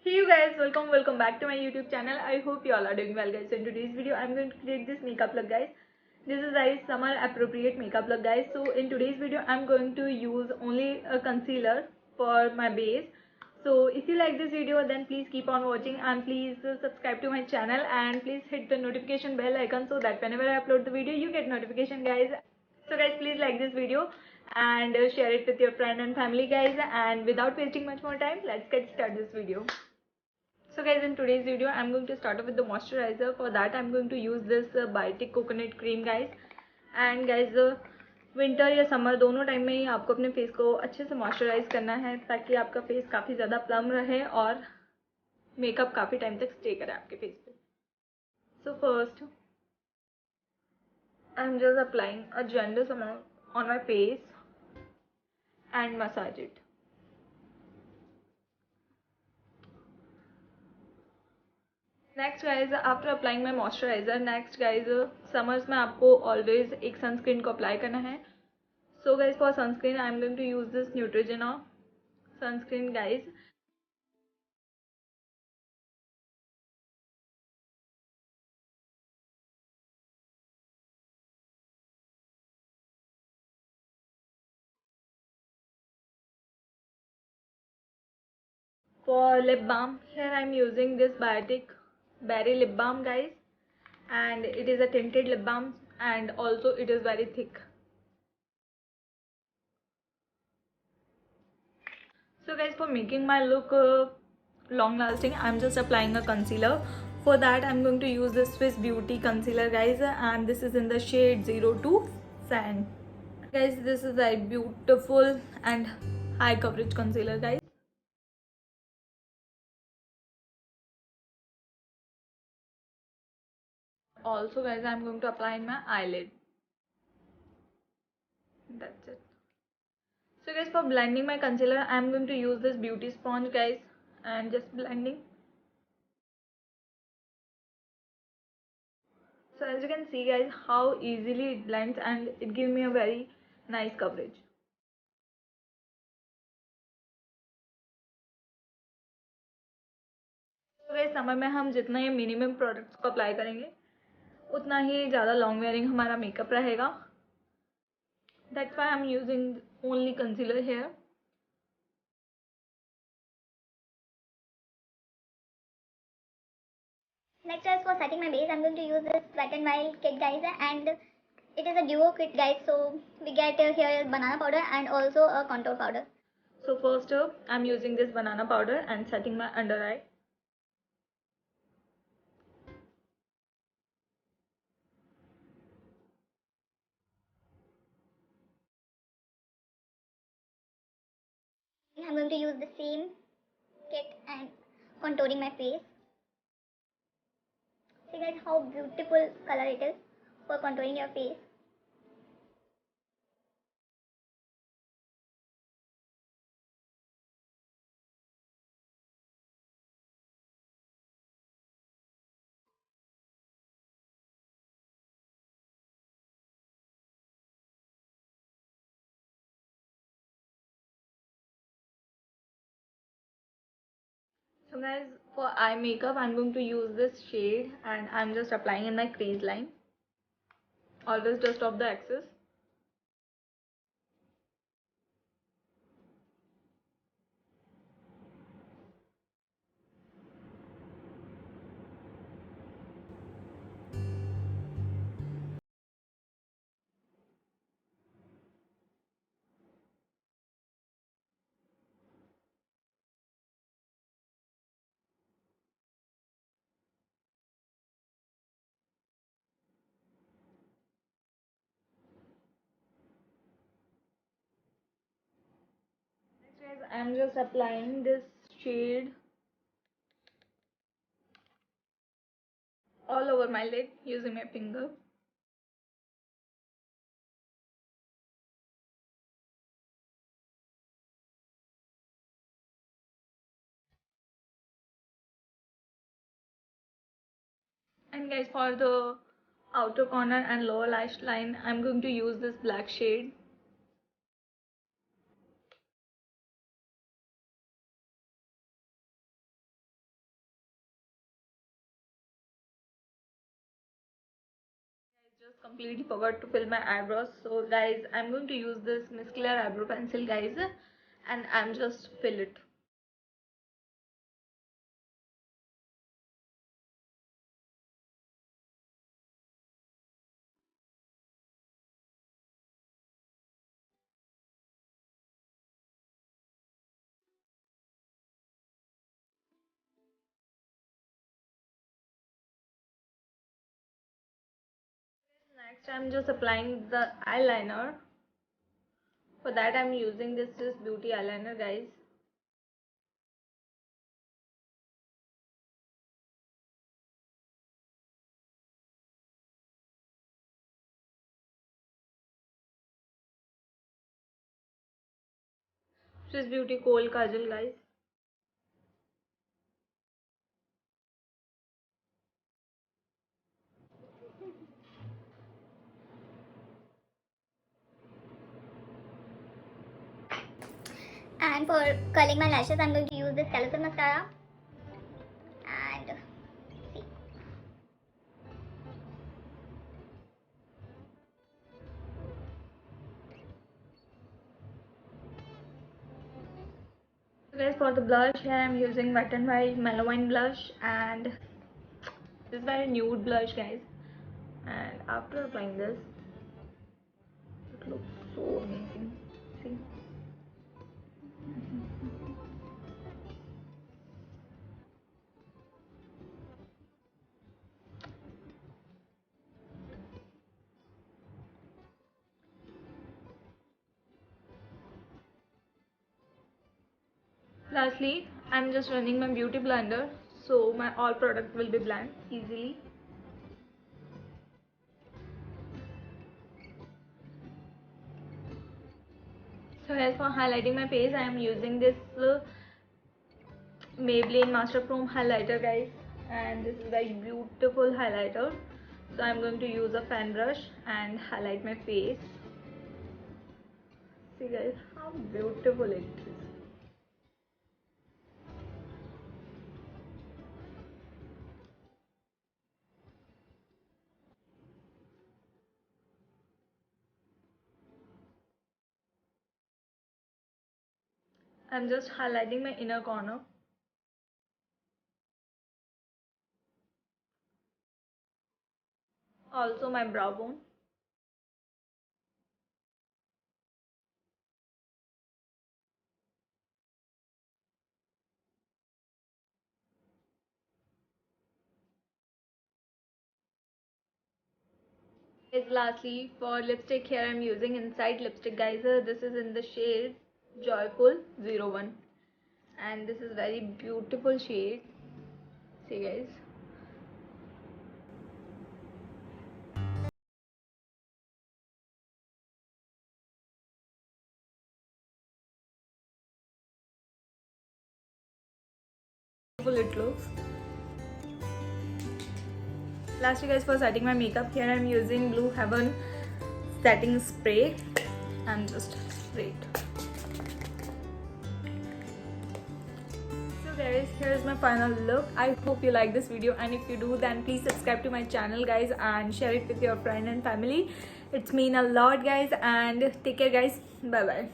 Hey you guys, welcome back to my YouTube channel. I hope you all are doing well guys. So in today's video I'm going to create this makeup look guys. This is a summer appropriate makeup look guys. So in today's video I'm going to use only a concealer for my base. So if you like this video then please keep on watching and please subscribe to my channel and please hit the notification bell icon so that whenever I upload the video you get notification guys. So guys, please like this video and share it with your friend and family guys, and without wasting much more time, let's get started this video. So guys, in today's video I'm going to start off with the moisturizer. For that I'm going to use this biotic coconut cream guys. And guys, winter या summer दोनों time में ही आपको अपने face को अच्छे से moisturise करना है ताकि आपका फेस काफ़ी ज़्यादा प्लम रहे और मेकअप काफ़ी टाइम तक स्टे करे आपके फेस पे. So first I'm just applying a generous amount on my face and massage it. Next guys, after applying my moisturiser, next guys summers में आपको ऑलवेज एक सनस्क्रीन को अप्लाई करना है. So guys for sunscreen I am going to use this Neutrogena sunscreen guys. For lip balm, here I am using this Biotic Berry Lip Balm guys, and it is a tinted lip balm and also it is very thick. So guys, for making my look long lasting, I'm just applying a concealer. For that I'm going to use this Swiss Beauty concealer guys, and this is in the shade 02 Sand. Guys, this is a beautiful and high coverage concealer guys. Also guys, I'm going to apply in my eyelid. That's it. So guys, for blending my concealer I'm going to use this beauty sponge guys and just blending. So as you can see guys, how easily it blends and it gives me a very nice coverage. तो guys, summer में हम जितना ये minimum products को apply करेंगे उतना ही ज़्यादा लॉन्ग वेयरिंग हमारा मेकअप रहेगा. That's why I am using only concealer here. Next, as for setting my base, I'm going to use this Wet n Wild kit guys, and it is a duo kit guys, so we get here banana powder and also a contour powder. So first I'm using this banana powder and setting my under eye. I'm going to use the same kit and contouring my face. See guys how beautiful color it is for contouring your face. So guys, for eye makeup I'm going to use this shade and I'm just applying in my crease line. Always dust off the excess. Next guys, I'm just applying this shade all over my lid using my finger. And guys, for the outer corner and lower lash line I'm going to use this black shade. completely forgot to fill my eyebrows. So guys, I'm going to use this muscular eyebrow pencil, guys, and I'm just fill it. Next, I'm just applying the eyeliner. For that, I'm using this beauty eyeliner, guys. This beauty kohl kajal, guys. And for curling my lashes, I'm going to use this Calisol mascara. And see. So guys, for the blush, here I'm using Wet n Wild Mellow Wine blush, and this is very nude blush, guys. And after applying this, it looks so amazing. See. Lastly, I'm just running my beauty blender so my all product will be blend easily. So as for highlighting my face, I am using this Maybelline Master Chrome highlighter, guys, and this is very beautiful highlighter. So I'm going to use a fan brush and highlight my face. See guys, how beautiful it is. I'm just highlighting my inner corner. Also my brow bone. Is lastly for lipstick, here I'm using Inside lipstick, guys. This is in the shade Joyful 01, and this is very beautiful shade. See guys. Beautiful it looks. Lastly guys, for setting my makeup, here I'm using Blue Heaven setting spray. I'm just sprayed. So guys, here's my final look. I hope you like this video, and if you do, then please subscribe to my channel, guys, and share it with your friend and family. It's mean a lot, guys, and take care, guys. Bye bye.